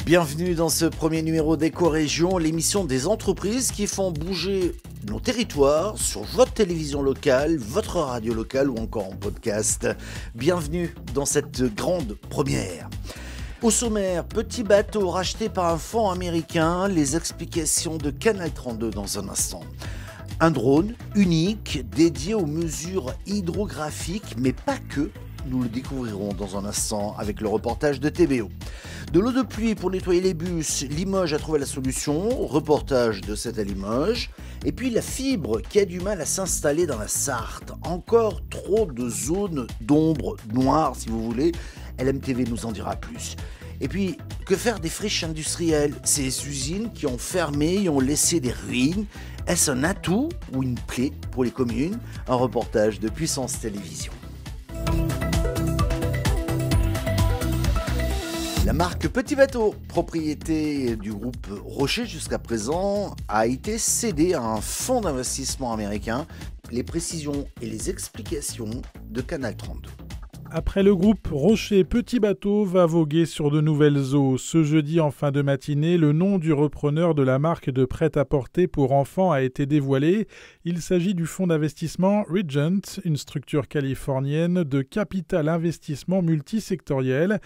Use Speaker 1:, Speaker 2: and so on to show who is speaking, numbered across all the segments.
Speaker 1: Bienvenue dans ce premier numéro d'Éco-Région, l'émission des entreprises qui font bouger nos territoires sur votre télévision locale, votre radio locale ou encore en podcast. Bienvenue dans cette grande première. Au sommaire, petit bateau racheté par un fonds américain, les explications de Canal 32 dans un instant. Un drone unique dédié aux mesures hydrographiques, mais pas que. Nous le découvrirons dans un instant avec le reportage de TBO. De l'eau de pluie pour nettoyer les bus, Limoges a trouvé la solution, reportage de cette à Limoges. Et puis la fibre qui a du mal à s'installer dans la Sarthe. Encore trop de zones d'ombre noire si vous voulez. LMTV nous en dira plus. Et puis, que faire des friches industrielles? Ces usines qui ont fermé et ont laissé des ruines. Est-ce un atout ou une plaie pour les communes? Un reportage de Puissance Télévision. La marque Petit Bateau, propriété du groupe Rocher jusqu'à présent, a été cédée à un fonds d'investissement américain. Les précisions et les explications de Canal 32.
Speaker 2: Après le groupe Rocher, Petit Bateau va voguer sur de nouvelles eaux. Ce jeudi en fin de matinée, le nom du repreneur de la marque de prêt-à-porter pour enfants a été dévoilé. Il s'agit du fonds d'investissement Regent, une structure californienne de capital investissement multisectoriel.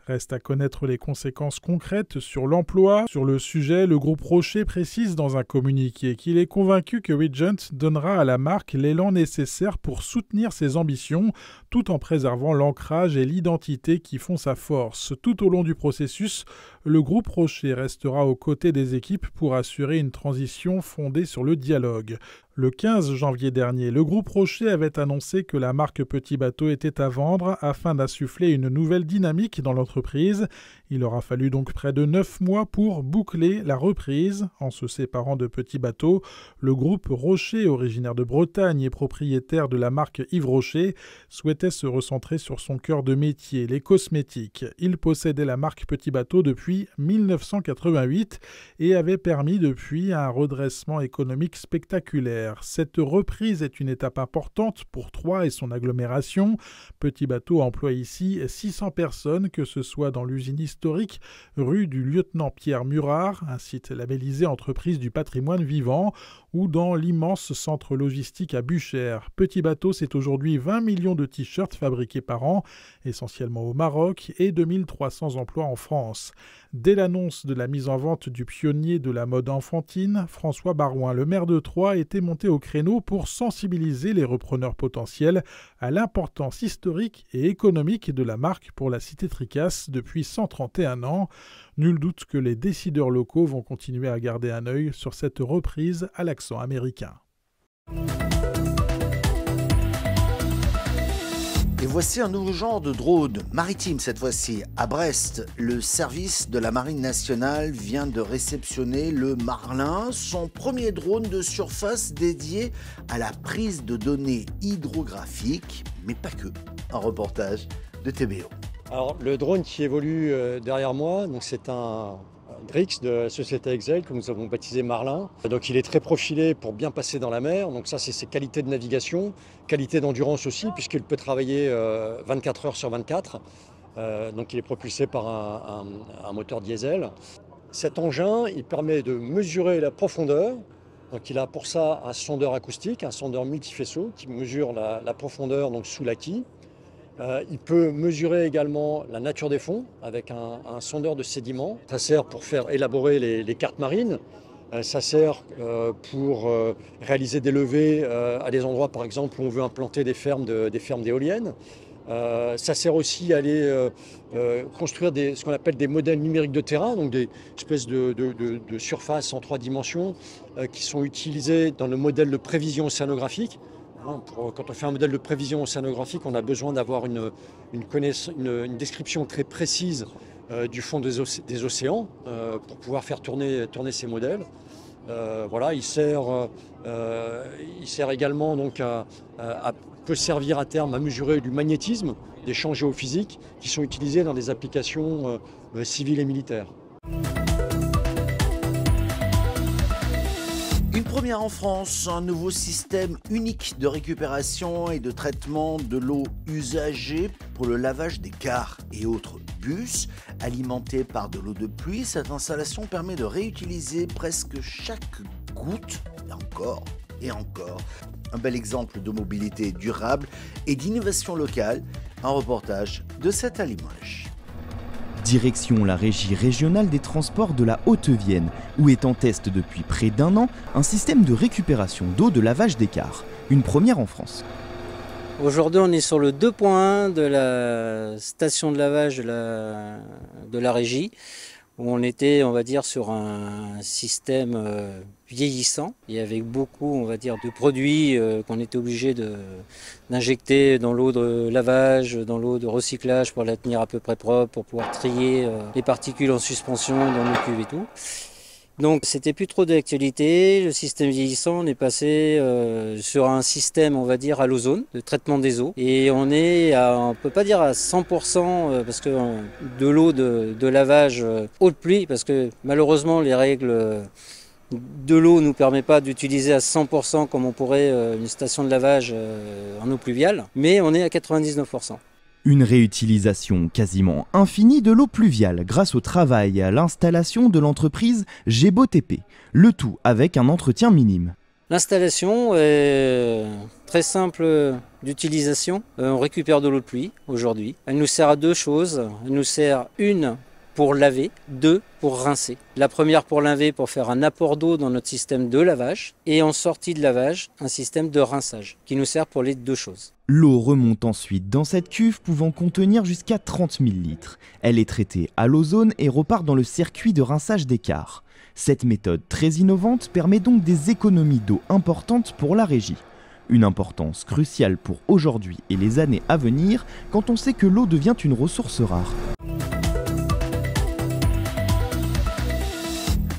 Speaker 2: Reste à connaître les conséquences concrètes sur l'emploi. Sur le sujet, le groupe Rocher précise dans un communiqué qu'il est convaincu que Regent donnera à la marque l'élan nécessaire pour soutenir ses ambitions, tout en préservant l'ancrage et l'identité qui font sa force. Tout au long du processus, le groupe Rocher restera aux côtés des équipes pour assurer une transition fondée sur le dialogue. Le 15 janvier dernier, le groupe Rocher avait annoncé que la marque Petit Bateau était à vendre afin d'insuffler une nouvelle dynamique dans l'entreprise. Il aura fallu donc près de 9 mois pour boucler la reprise. En se séparant de Petit Bateau, le groupe Rocher, originaire de Bretagne et propriétaire de la marque Yves Rocher, souhaitait se recentrer sur son cœur de métier, les cosmétiques. Il possédait la marque Petit Bateau depuis 1988 et avait permis depuis un redressement économique spectaculaire. Cette reprise est une étape importante pour Troyes et son agglomération. Petit Bateau emploie ici 600 personnes, que ce soit dans l'usine historique rue du lieutenant Pierre Murard, un site labellisé entreprise du patrimoine vivant, ou dans l'immense centre logistique à Buchères. Petit Bateau, c'est aujourd'hui 20 millions de t-shirts fabriqués par an, essentiellement au Maroc, et 2300 emplois en France. Dès l'annonce de la mise en vente du pionnier de la mode enfantine, François Barouin, le maire de Troyes, était monté au créneau pour sensibiliser les repreneurs potentiels à l'importance historique et économique de la marque pour la cité tricasse depuis 131 ans. Nul doute que les décideurs locaux vont continuer à garder un œil sur cette reprise à l'accent américain.
Speaker 1: Et voici un nouveau genre de drone maritime cette fois-ci. À Brest, le service de la Marine nationale vient de réceptionner le Marlin, son premier drone de surface dédié à la prise de données hydrographiques, mais pas que. Un reportage de TBO.
Speaker 3: Alors le drone qui évolue derrière moi, donc c'est un Drix de la société Excel que nous avons baptisé Marlin. Donc il est très profilé pour bien passer dans la mer. Donc ça c'est ses qualités de navigation, qualité d'endurance aussi puisqu'il peut travailler 24 heures sur 24. Donc il est propulsé par un moteur diesel. Cet engin il permet de mesurer la profondeur. Donc il a pour ça un sondeur acoustique, un sondeur multifaisceau qui mesure la profondeur donc sous la quille. Il peut mesurer également la nature des fonds avec un sondeur de sédiments. Ça sert pour faire élaborer les cartes marines. Ça sert pour réaliser des levées à des endroits, par exemple, où on veut implanter des fermes d'éoliennes. Ça sert aussi à aller construire ce qu'on appelle des modèles numériques de terrain, donc des espèces de surfaces en 3 dimensions qui sont utilisées dans le modèle de prévision océanographique. Quand on fait un modèle de prévision océanographique, on a besoin d'avoir une description très précise du fond des océans pour pouvoir faire tourner ces modèles. Il sert également donc peut servir à terme à mesurer du magnétisme, des champs géophysiques qui sont utilisés dans des applications civiles et militaires.
Speaker 1: première en France, un nouveau système unique de récupération et de traitement de l'eau usagée pour le lavage des cars et autres bus. Alimentés par de l'eau de pluie, cette installation permet de réutiliser presque chaque goutte, et encore. Un bel exemple de mobilité durable et d'innovation locale. Un reportage de cette à Limoges.
Speaker 4: Direction la régie régionale des transports de la Haute-Vienne, où est en test depuis près d'1 an un système de récupération d'eau de lavage des cars, une première en France.
Speaker 5: Aujourd'hui, on est sur le 2.1 de la station de lavage de la régie, où on était, on va dire, sur un système vieillissant et avec beaucoup, on va dire, de produits qu'on était obligé d'injecter dans l'eau de lavage, dans l'eau de recyclage pour la tenir à peu près propre, pour pouvoir trier les particules en suspension dans nos cuves et tout. Donc c'était plus trop d'actualité. Le système vieillissant, on est passé sur un système, on va dire, à l'ozone, de traitement des eaux. Et on est on peut pas dire à 100% parce que de l'eau de lavage haute pluie, parce que malheureusement les règles de l'eau ne nous permettent pas d'utiliser à 100% comme on pourrait une station de lavage en eau pluviale, mais on est à 99%.
Speaker 4: Une réutilisation quasiment infinie de l'eau pluviale grâce au travail et à l'installation de l'entreprise GEBOTP, le tout avec un entretien minime.
Speaker 5: L'installation est très simple d'utilisation. On récupère de l'eau de pluie aujourd'hui. Elle nous sert à deux choses. Elle nous sert une pour laver, deux pour rincer. La première pour laver, pour faire un apport d'eau dans notre système de lavage, et en sortie de lavage, un système de rinçage qui nous sert pour les deux choses.
Speaker 4: L'eau remonte ensuite dans cette cuve pouvant contenir jusqu'à 30 000 litres. Elle est traitée à l'ozone et repart dans le circuit de rinçage des cars. Cette méthode très innovante permet donc des économies d'eau importantes pour la régie. Une importance cruciale pour aujourd'hui et les années à venir quand on sait que l'eau devient une ressource rare.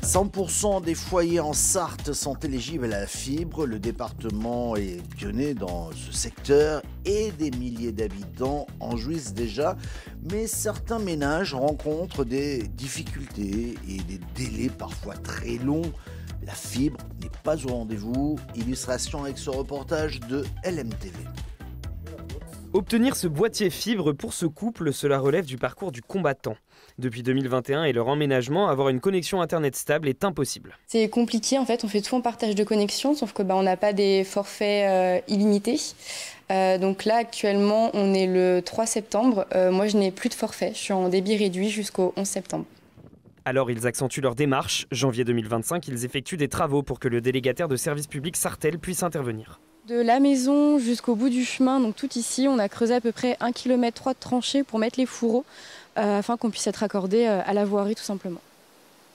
Speaker 1: 100% des foyers en Sarthe sont éligibles à la fibre. Le département est pionnier dans ce secteur et des milliers d'habitants en jouissent déjà. Mais certains ménages rencontrent des difficultés et des délais parfois très longs. La fibre n'est pas au rendez-vous. Illustration avec ce reportage de LMTV.
Speaker 6: Obtenir ce boîtier fibre pour ce couple, cela relève du parcours du combattant. Depuis 2021 et leur emménagement, avoir une connexion internet stable est impossible.
Speaker 7: C'est compliqué, en fait, on fait tout en partage de connexion, sauf que on n'a pas des forfaits illimités. Donc là, actuellement, on est le 3 septembre. Moi, je n'ai plus de forfait, je suis en débit réduit jusqu'au 11 septembre.
Speaker 6: Alors ils accentuent leur démarche. Janvier 2025, ils effectuent des travaux pour que le délégataire de service public Sartelle puisse intervenir.
Speaker 7: De la maison jusqu'au bout du chemin, donc tout ici, on a creusé à peu près 1,3 km de tranchées pour mettre les fourreaux, afin qu'on puisse être accordé à la voirie tout simplement.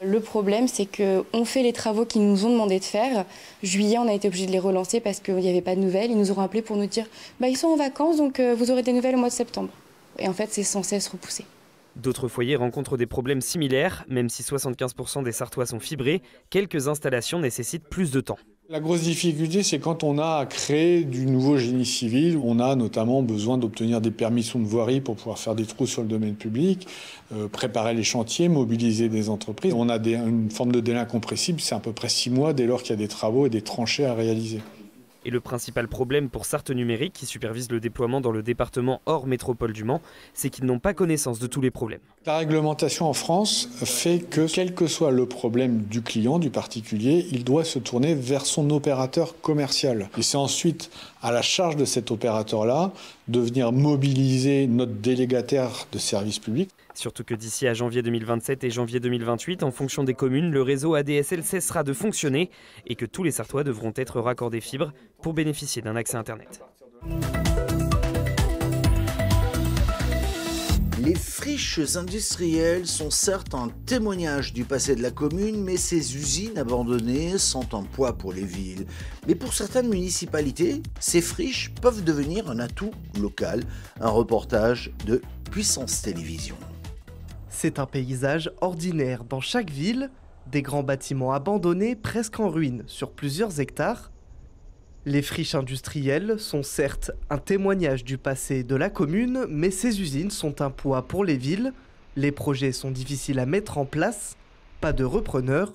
Speaker 7: Le problème, c'est qu'on fait les travaux qu'ils nous ont demandé de faire. Juillet, on a été obligé de les relancer parce qu'il n'y avait pas de nouvelles. Ils nous auront appelé pour nous dire ils sont en vacances, donc vous aurez des nouvelles au mois de septembre. Et en fait, c'est sans cesse repoussé.
Speaker 6: D'autres foyers rencontrent des problèmes similaires. Même si 75% des Sartois sont fibrés, quelques installations nécessitent plus de temps.
Speaker 8: La grosse difficulté, c'est quand on a à créer du nouveau génie civil. On a notamment besoin d'obtenir des permissions de voirie pour pouvoir faire des trous sur le domaine public, préparer les chantiers, mobiliser des entreprises. On a une forme de délai incompressible, c'est à peu près 6 mois dès lors qu'il y a des travaux et des tranchées à réaliser.
Speaker 6: Et le principal problème pour Sarthe Numérique, qui supervise le déploiement dans le département hors métropole du Mans, c'est qu'ils n'ont pas connaissance de tous les problèmes.
Speaker 8: La réglementation en France fait que, quel que soit le problème du client, du particulier, il doit se tourner vers son opérateur commercial. Et c'est ensuite à la charge de cet opérateur-là de venir mobiliser notre délégataire de service public.
Speaker 6: Surtout que d'ici à janvier 2027 et janvier 2028, en fonction des communes, le réseau ADSL cessera de fonctionner et que tous les Sartois devront être raccordés fibre pour bénéficier d'un accès Internet.
Speaker 1: Les friches industrielles sont certes un témoignage du passé de la commune, mais ces usines abandonnées sont un poids pour les villes. Mais pour certaines municipalités, ces friches peuvent devenir un atout local. Un reportage de Puissance Télévisions.
Speaker 9: C'est un paysage ordinaire dans chaque ville, des grands bâtiments abandonnés presque en ruine sur plusieurs hectares. Les friches industrielles sont certes un témoignage du passé de la commune, mais ces usines sont un poids pour les villes. Les projets sont difficiles à mettre en place, pas de repreneurs.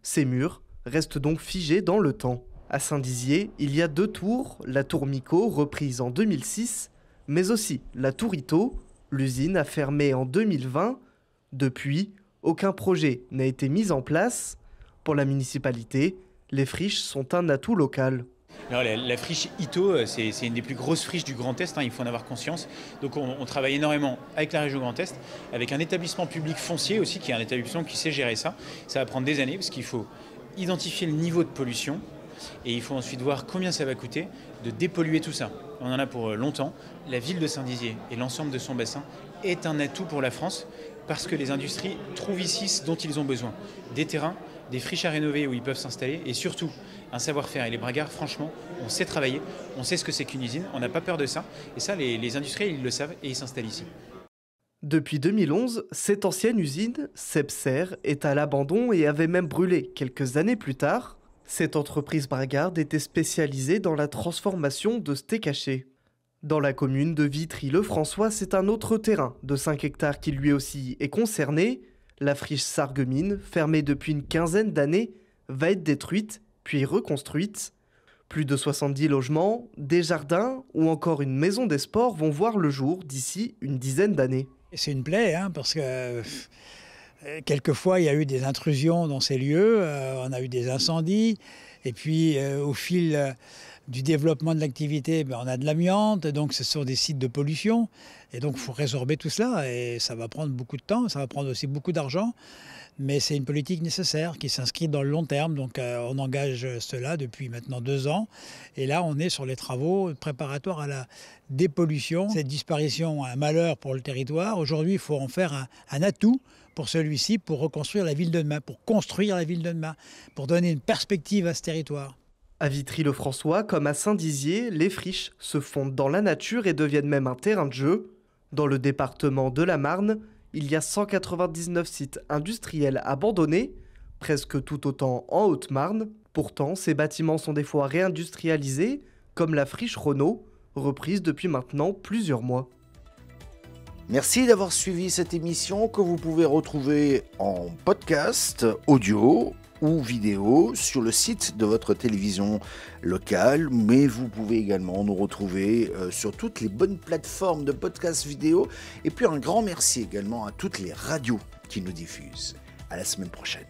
Speaker 9: Ces murs reste donc figé dans le temps. À Saint-Dizier, il y a 2 tours, la tour Mico, reprise en 2006, mais aussi la tour Ito. L'usine a fermé en 2020. Depuis, aucun projet n'a été mis en place. Pour la municipalité, les friches sont un atout local.
Speaker 10: Alors, la friche Ito, c'est une des plus grosses friches du Grand Est, il faut en avoir conscience. Donc on travaille énormément avec la région Grand Est, avec un établissement public foncier aussi, qui est un établissement qui sait gérer ça. Ça va prendre des années parce qu'il faut identifier le niveau de pollution et il faut ensuite voir combien ça va coûter de dépolluer tout ça. On en a pour longtemps. La ville de Saint-Dizier et l'ensemble de son bassin est un atout pour la France parce que les industries trouvent ici ce dont ils ont besoin. Des terrains, des friches à rénover où ils peuvent s'installer et surtout un savoir-faire. Et les Bragards, franchement, on sait travailler, on sait ce que c'est qu'une usine, on n'a pas peur de ça. Et ça, les industriels, ils le savent et ils s'installent ici.
Speaker 9: Depuis 2011, cette ancienne usine, Sebser, est à l'abandon et avait même brûlé quelques années plus tard. Cette entreprise bragarde était spécialisée dans la transformation de steak haché. Dans la commune de Vitry-le-François, c'est un autre terrain de 5 hectares qui lui aussi est concerné. La friche Sarreguemines, fermée depuis une quinzaine d'années, va être détruite puis reconstruite. Plus de 70 logements, des jardins ou encore une maison des sports vont voir le jour d'ici une dizaine d'années.
Speaker 11: C'est une plaie, parce que quelquefois il y a eu des intrusions dans ces lieux, on a eu des incendies, et puis au fil du développement de l'activité, on a de l'amiante, donc ce sont des sites de pollution, et donc il faut résorber tout cela, et ça va prendre beaucoup de temps, ça va prendre aussi beaucoup d'argent, mais c'est une politique nécessaire qui s'inscrit dans le long terme, donc on engage cela depuis maintenant 2 ans, et là on est sur les travaux préparatoires à la dépollution. Cette disparition, un malheur pour le territoire, aujourd'hui il faut en faire un atout pour celui-ci, pour reconstruire la ville de demain, pour construire la ville de demain, pour donner une perspective à ce territoire.
Speaker 9: À Vitry-le-François, comme à Saint-Dizier, les friches se fondent dans la nature et deviennent même un terrain de jeu. Dans le département de la Marne, il y a 199 sites industriels abandonnés, presque tout autant en Haute-Marne. Pourtant, ces bâtiments sont des fois réindustrialisés, comme la friche Renault, reprise depuis maintenant plusieurs mois.
Speaker 1: Merci d'avoir suivi cette émission que vous pouvez retrouver en podcast, audio ou vidéo sur le site de votre télévision locale, mais vous pouvez également nous retrouver sur toutes les bonnes plateformes de podcast vidéo. Et puis un grand merci également à toutes les radios qui nous diffusent. À la semaine prochaine.